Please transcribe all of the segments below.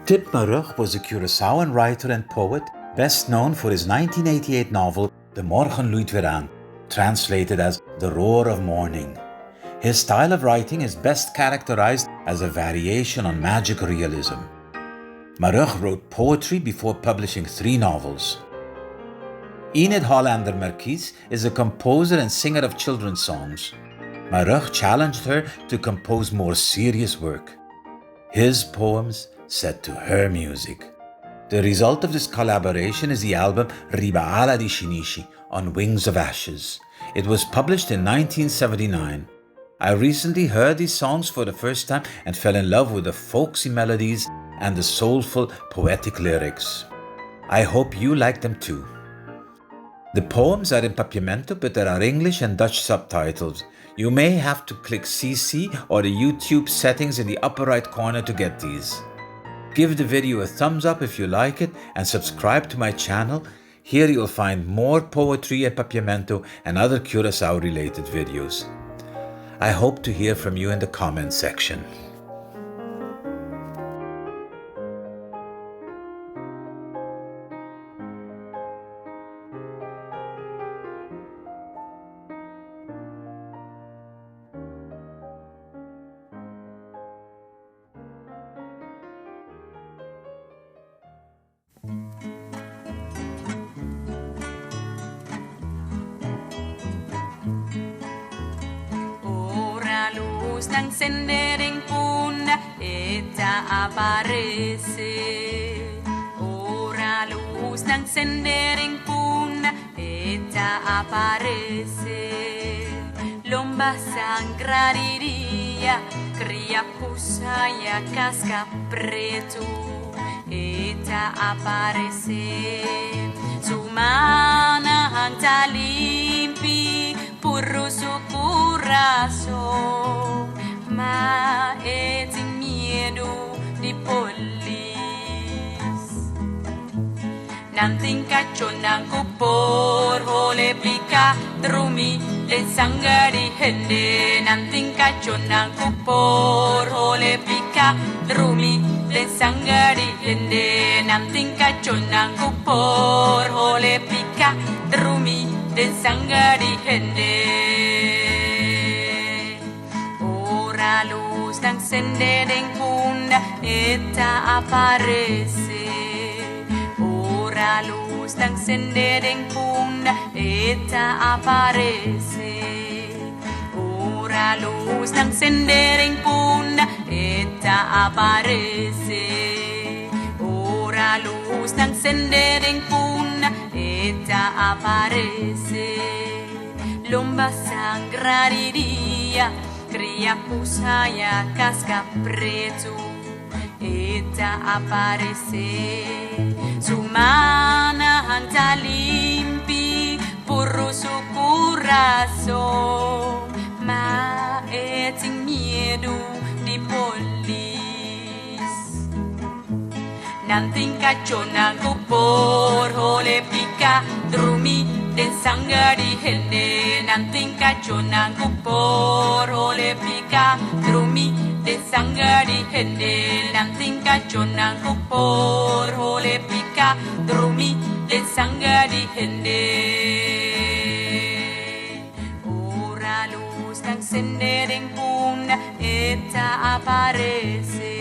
Tip Maruch was a Curaçaoan writer and poet, best known for his 1988 novel De Morgen luidt weer aan, translated as The Roar of Morning. His style of writing is best characterized as a variation on magic realism. Maruch wrote poetry before publishing 3 novels. Enid Hollander Marquise is a composer and singer of children's songs. Maruch challenged her to compose more serious work. His poems set to her music. The result of this collaboration is the album Ribaala di Shinichi on Wings of Ashes. It was published in 1979. I recently heard these songs for the first time and fell in love with the folksy melodies and the soulful, poetic lyrics. I hope you like them too. The poems are in Papiamento, but there are English and Dutch subtitles. You may have to click CC or the YouTube settings in the upper right corner to get these. Give the video a thumbs up if you like it and subscribe to my channel. Here you'll find more poetry at Papiamento and other Curaçao related videos. I hope to hear from you in the comment section. La encender en punta, ella aparece. Ora luz de encender en punta, ella aparece. Lomba sangrariría, cría pusaya casca preto, ella aparece. Su mana anta limpi, puro su corazón. Ma eting miedo di polis. Nanting kachonang kupor hole pika drumi le sangari hende. Nanting kachonang kupor hole pika drumi le sangari hende. Nanting kachonang kupor hole pika drumi le sangari hende. La luz de encender en punta, ella aparece. Ora luz de encender en punta, ella aparece. Ora luz de encender en punta, ella aparece. Ora luz de encender en punta, ella aparece. Lomba sangrariría, cría pusaya casca preto, ella aparece. Su mana anta limpi, puro su corazón. Ma eting miedo di polis. Nanting kachonang kupor hole pika drumi den sangari hende. Nanting kachonang kupor hole pika drumi den sangari hende. Nanting kachonang kupor hole pika drumi den sangari hende. Ora luz de encender en punta, ella aparece.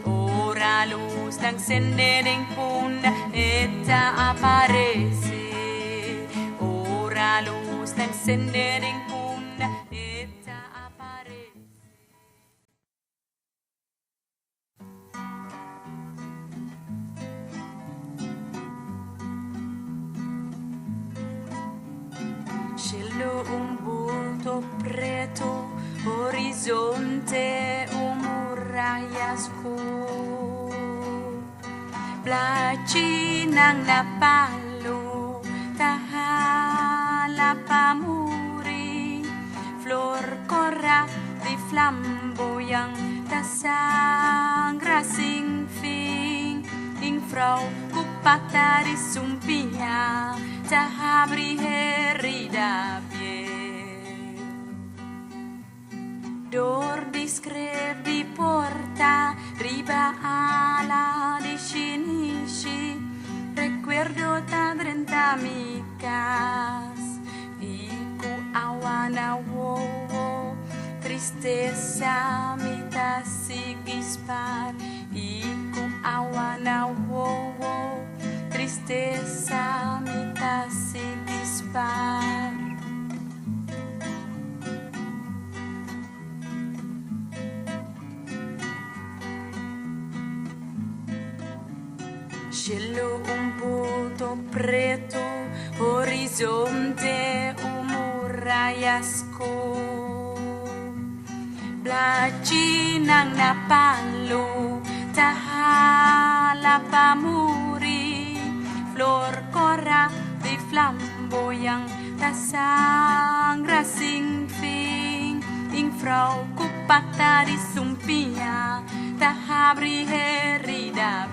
Ora luz de encender en punta, ella aparece. Ora luz de encender en punta, ella aparece. Cielo un bulto preto, horizonte murallas Placi nang napalo, tahala pamuri, flor corra di flamboyant, ta sangra sin fin, in frau cupata di sumpia, ta abri herida pie. Dor di skrev di porta, riba alla di finisci, recuerdo ta 30 micas, iku awana wo, tristeza mi ta sigispar, iku awana wo, tristeza mi ta sigispar. Cielo un punto preto, horizonte umurayasku. Blaci nang napalo, tahala pamuri, flor cora di flamboyang, tasang rasing fing, ing frau kupata di sumpia, tahabri herida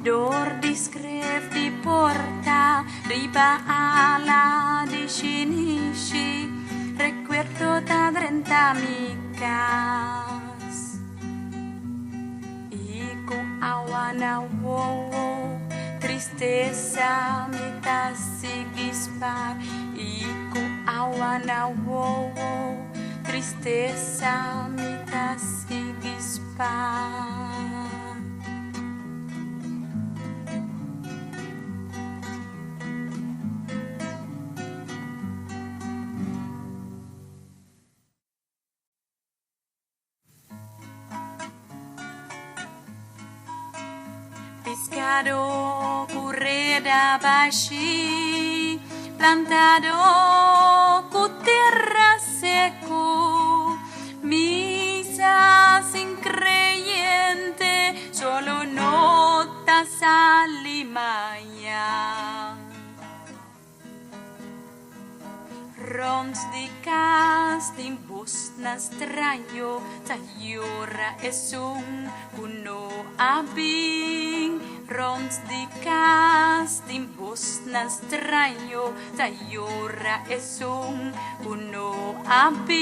Dor di skrev di porta, riba alla di finisci, recuerdo ta 30 micas. Iku awana wo, tristeza mi ta sigispar. Iku awana wo, tristeza mi ta sigispar. Pescado curreda bashi, plantado cu terra seco, misa sin creyente, solo nota salimaya. Rons di casting bus na strayo, tayura esung kuno abing. Rons di casting bus na strayo, tayura esung kuno abing.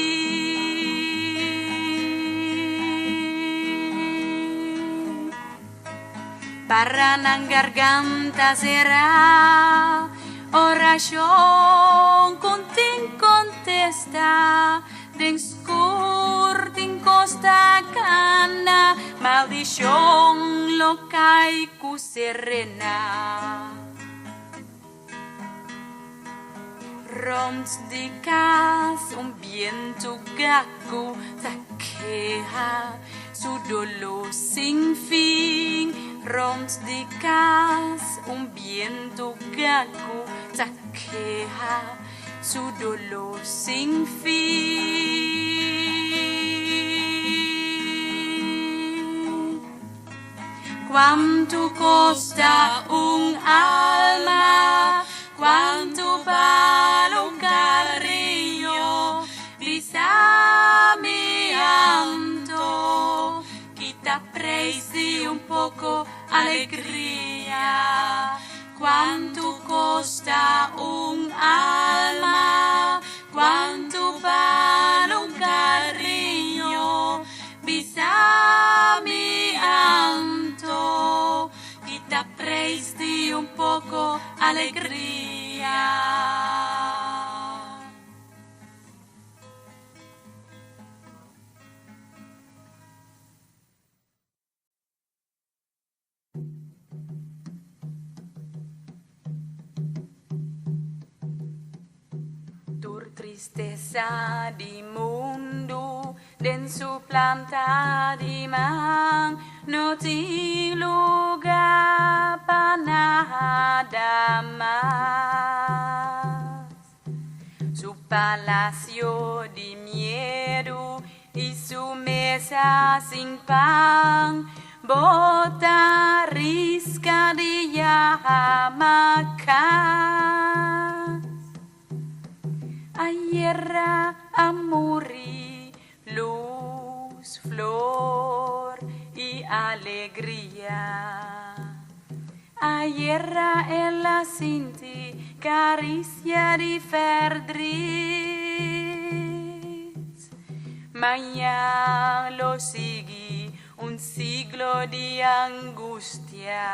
Para nang garganta será oración contin contesta, den scur din costa cana, maldición lo cae cu serena. Rons di cas un viento gago taqueja su dolor sin fin. Rons di cas un viento gago taqueja su dolor sin fin. Quanto costa un alma, quanto vale un cariño, bisa mi anto, quita presi un poco alegría. Quanto costa un alma, quanto vale un cariño, bisa mi anto, quita presti un poco alegría. Tristeza di mundo, den su planta di man, no ti lugar para nada más. Su palacio di miedo y su mesa sin pan, bota risca de hamacas. Ayer amori, luz, flor y alegría. Ayer ella sinti caricia di verdri. mañana lo sigue un siglo de angustia.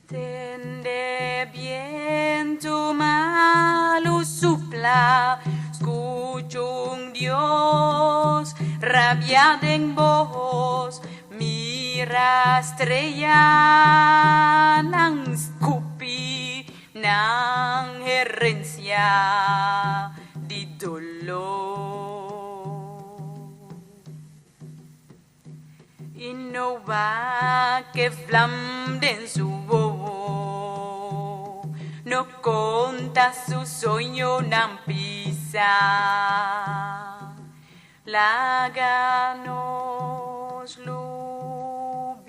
Tende viento malo sopla, escucho un Dios rabiar en voz, mira estrella nang skupi nang herencia di dolor. Innova che flam den su no conta su sueño nan pisa, láganos lubida.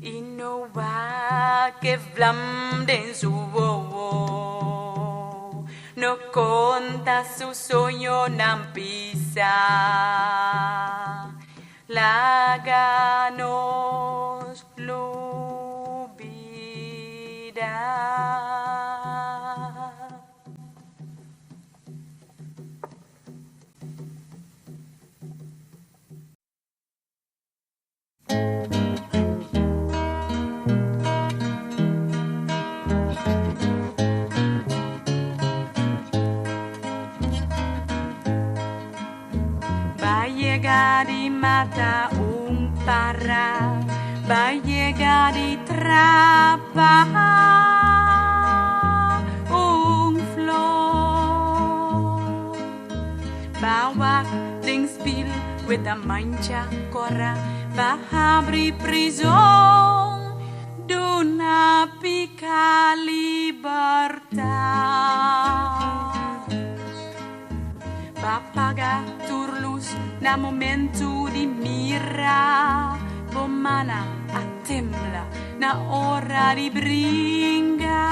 Innova che flam den su no conta su sueño nan pisa, láganos lubida. Va a llegar y mata un parra, va a llegar y trapa un flor. Va a walk den spil with a mancha corra, va a abrir prisión d'una pica libertad. Va pagar turlus na momento di mira, bomana a tembla na ora di bringa.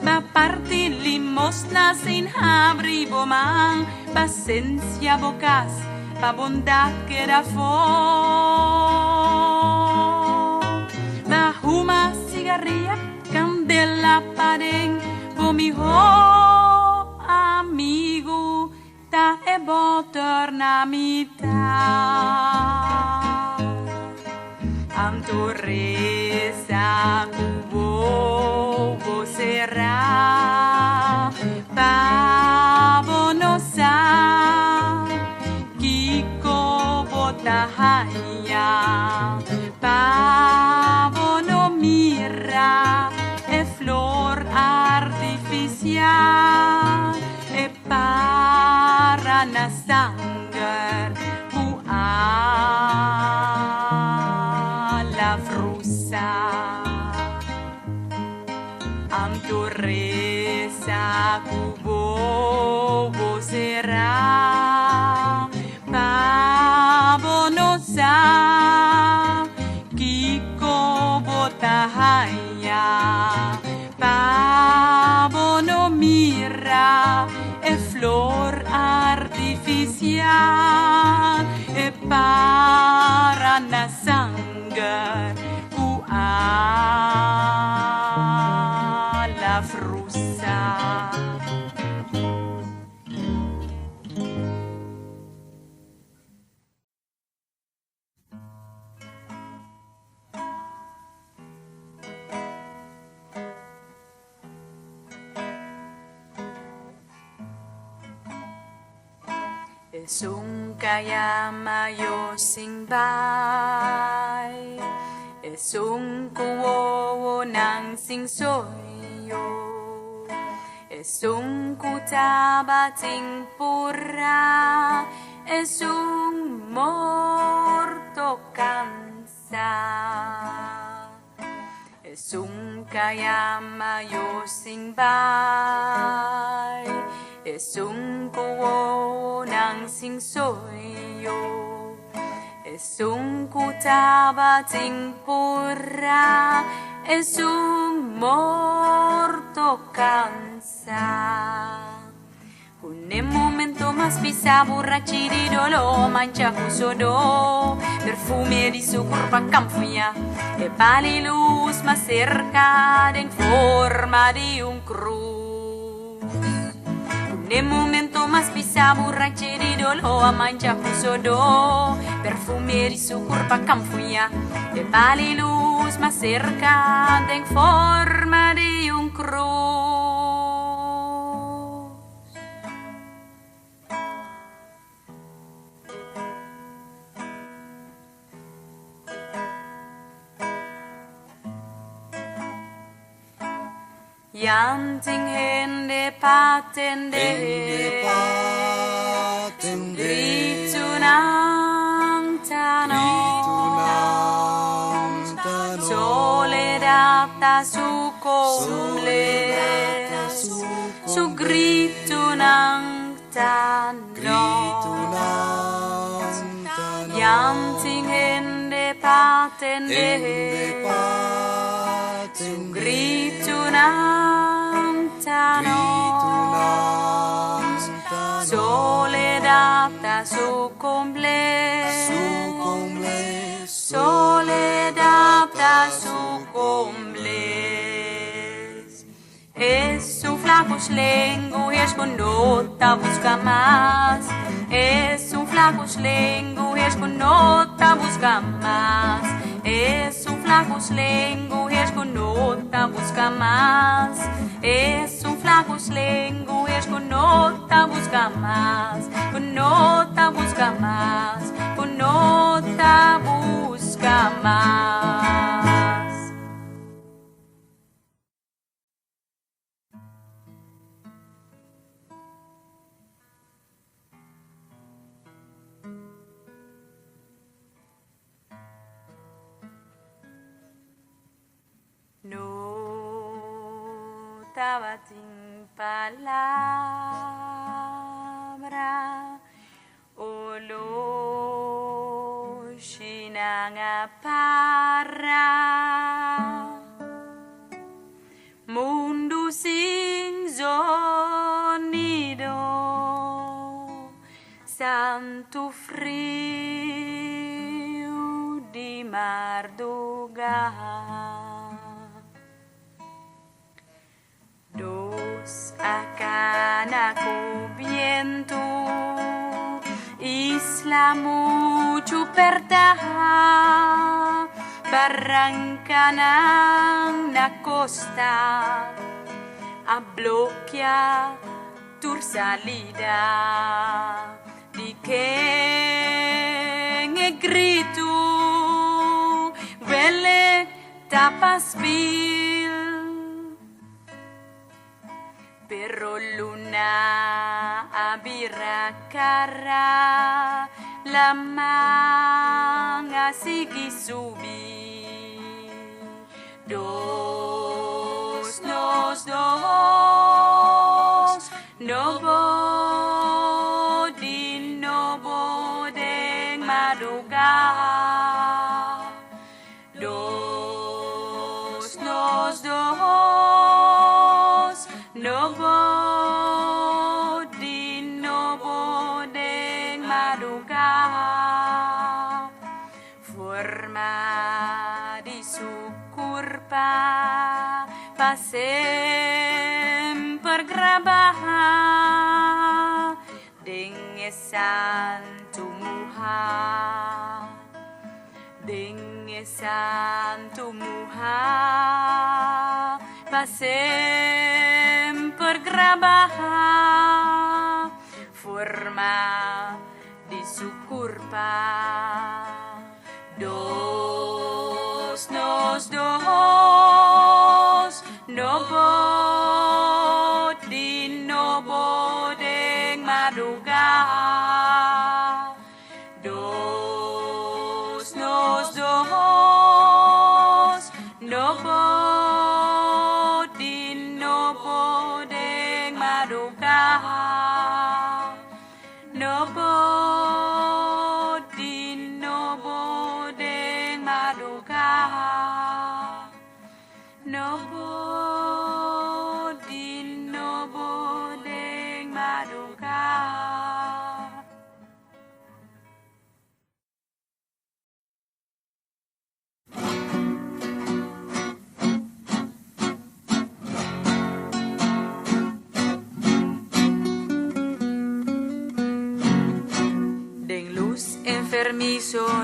Va parti limosna sin abri boman, pacencia bocas, pa bondad que da fo. Va huma cigarrilla, candela paren, bomiho. Amigo, ta e botorna mita. Antoresa cubo será, pavo no sa, kiko botahaya, pavo no mira, e flor artificial. E para na sangre la frusa. Antoresa cubo será, pavo no sa, kiko botahaya, pavo no mira, e flor artificial, e para na sangre la frusa. Es un kayama sing bay, es un kuwo nang sing soyo, es un kutaba ting pura, es un morto cansa. Es un kayama sing bay, es un kuwo nang sing soyo, es un kutaba ting pura, es un morto cansa. Un momento mas bisa borracci di dolo, mangia fusodo, perfume di su curva camfuia, e pali luz ma cerca en forma di un cruz. Nel momento mas bisa borracci di dolo, mangia fusodo, perfume di su curva camfuia, e pali luz ma cerca en forma di un cruz. Yanting hende patende Gritu nang tanom Soledad ta su comble Su gritu nang tanom Yanting hende patende Gritu nang tanom Soledad ta sucumble Soledad ta sucumble Es un flaco slengo y es con nota busca más Es un flaco slengo y es con nota busca más Es un flaco slengo y es con nota busca más Es un flaco slengo y es con nota busca más Con nota busca más Con nota busca más Nota sin palabra Olo shinanga para Mundo sin sonido Santo frio di madrugada Dos akan aku viento Isla mucho perdaha Barrancanang na costa A bloquea tu salida Di que grito Vele tapas bil Pero luna abira cara La manga sigue subir Dos No boding madrugada Dos No boding madrugada Forma di su curva Pasem per grabaha Ding santo muha Ding santo muha Pasem per grabaha Forma di su curva Dos No boding madrugada Dos No boding madrugada No boding madrugada No boding madrugada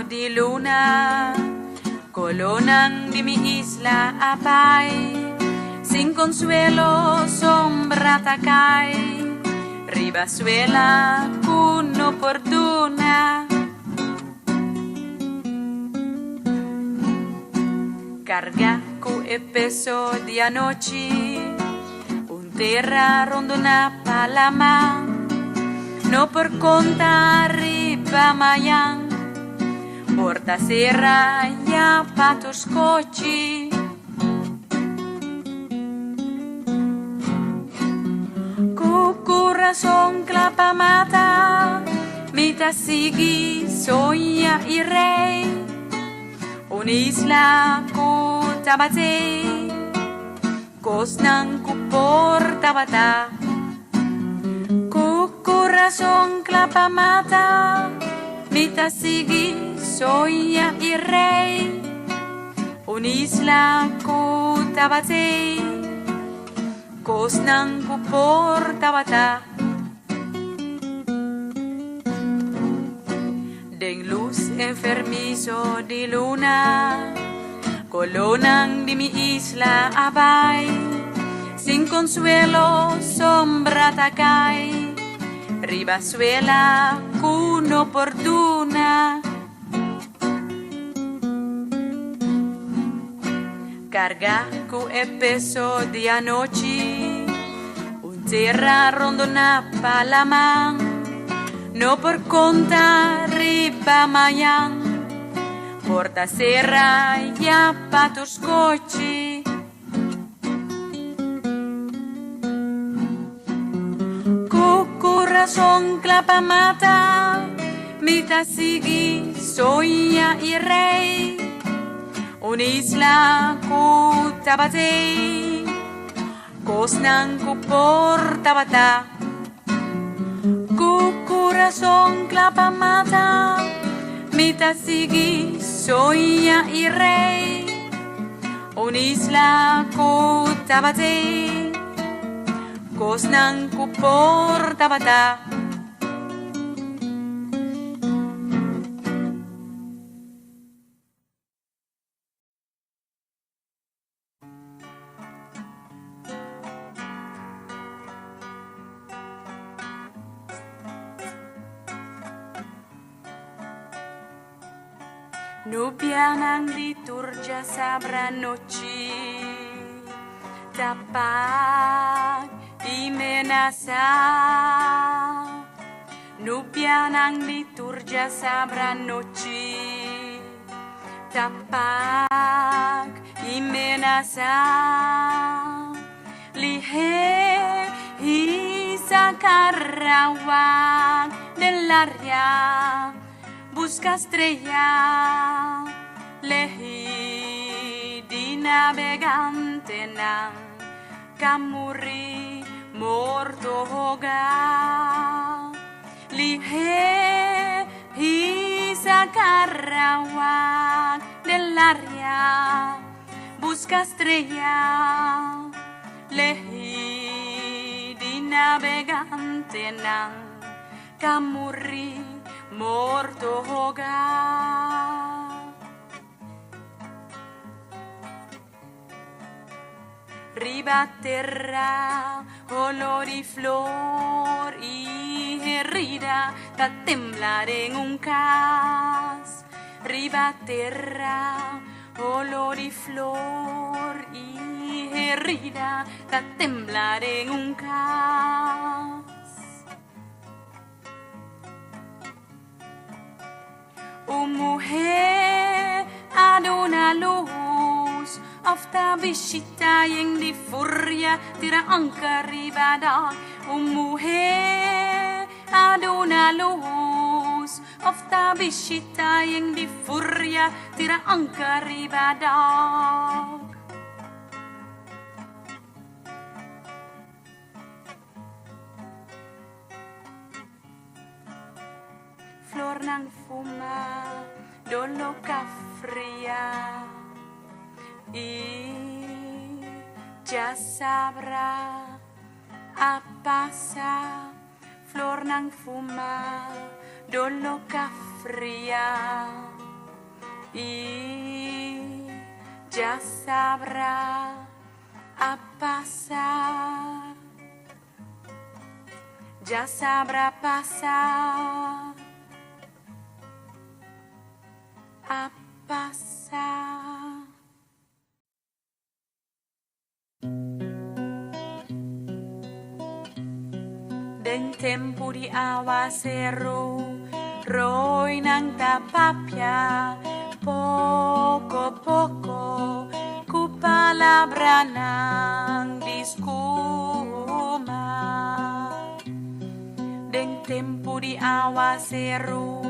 di luna, colonang di mi isla apay, sin consuelo sombra takay, ribasuela kuno fortuna. Carga cu e peso di anoche, un terra rondona palama, no por conta arriba mayan, porta serra ya patos cochi. Cu corazón clapa mata, mita sigi soya y rey. Unisla ku tabate, kosnang ku portabata, ku corazón clapa mata, mita sigi soya y rey. Unisla ku tabate, kosnang ku portabata. Den luz enfermizo di luna, colonang di mi isla abay, sin consuelo sombra takay, ribasuela kuno fortuna. Carga cu e peso di anoche, un terra rondona palamang, no por conta riba mayan, porta serra ya patos cochi. Cu corazón clapa mata, mita sigi soya y rey. Unisla ku tabate, kosnang ku portabata, ku corazón clapa mata, mita sigi soya y rey. Unisla ku tabate, kosnang ku portabata. Nubia ng liturgia sabra noche, tapag imenasa. Nubia ng liturgia sabra noche, tapag imenasa. Lihe isa karawang del área, busca estrella, lehi di navegante ng kamuri morto hoga. Lihe isa karawang del área, busca estrella, lehi di navegante ng kamuri morto hoga. Riba terra, olor y flor y herida, da temblar en un cas. Riba terra, olor y flor y herida, da temblar en un cas. Mujer ad una luz, ofta visita yang di furia tira angka ribada. Mujer ad una luz, ofta visita yang di furia tira angka ribada. Flor ng fuma, dolo ka fria, y ya sabrá a pasa. Flor ng fuma, dolo ka fria, y ya sabrá a pasar, ya sabrá pasar, a pasar. Den tempo di aguacero, roy ng tapapya, poco poco, kupalabra ng diskuma. Den tempo di aguacero,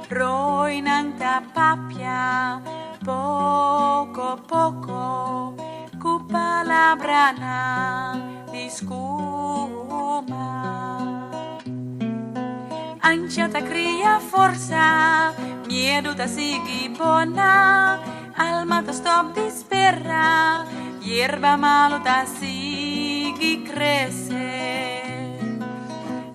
roy ng tapapya, poco poco, kupalabra ng diskuma. Ansia ta cria forza, miedo ta sigi bona, alma ta stop dispera, hierba malo ta sigi crece.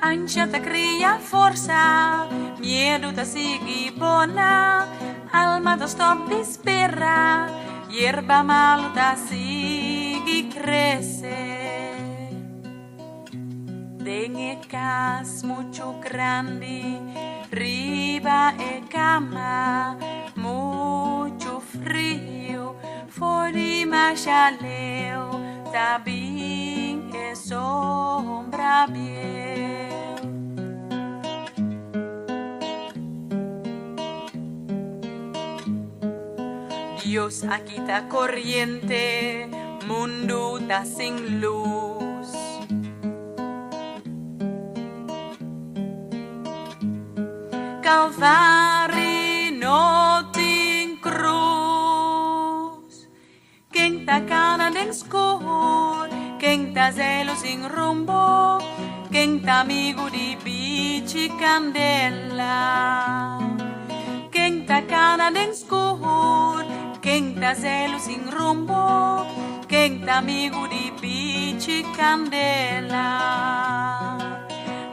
Ansia ta cria forza, miedo ta sigi bona, alma ta stop dispera, hierba malo ta sigi crece. En casa mucho grande, riba e cama, mucho frío, fuori machaleo, también e sombra bien. Dios aquí está corriente, mundo está sin luz. Calvary no tin cruz, quem tá cana den escuro, quem tá zelo sin rumbo, quem tá amigo de bici candela, quem tá cana den escuro, quem tá zelo sin rumbo, quem tá amigo de bici candela.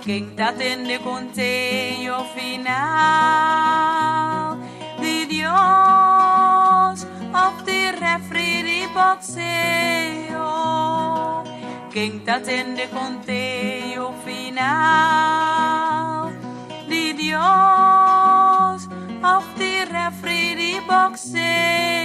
Quem tá tende conselho final de Dios of the refri de boxeo. Quem tá tende conselho final de Dios of the refri de boxeo.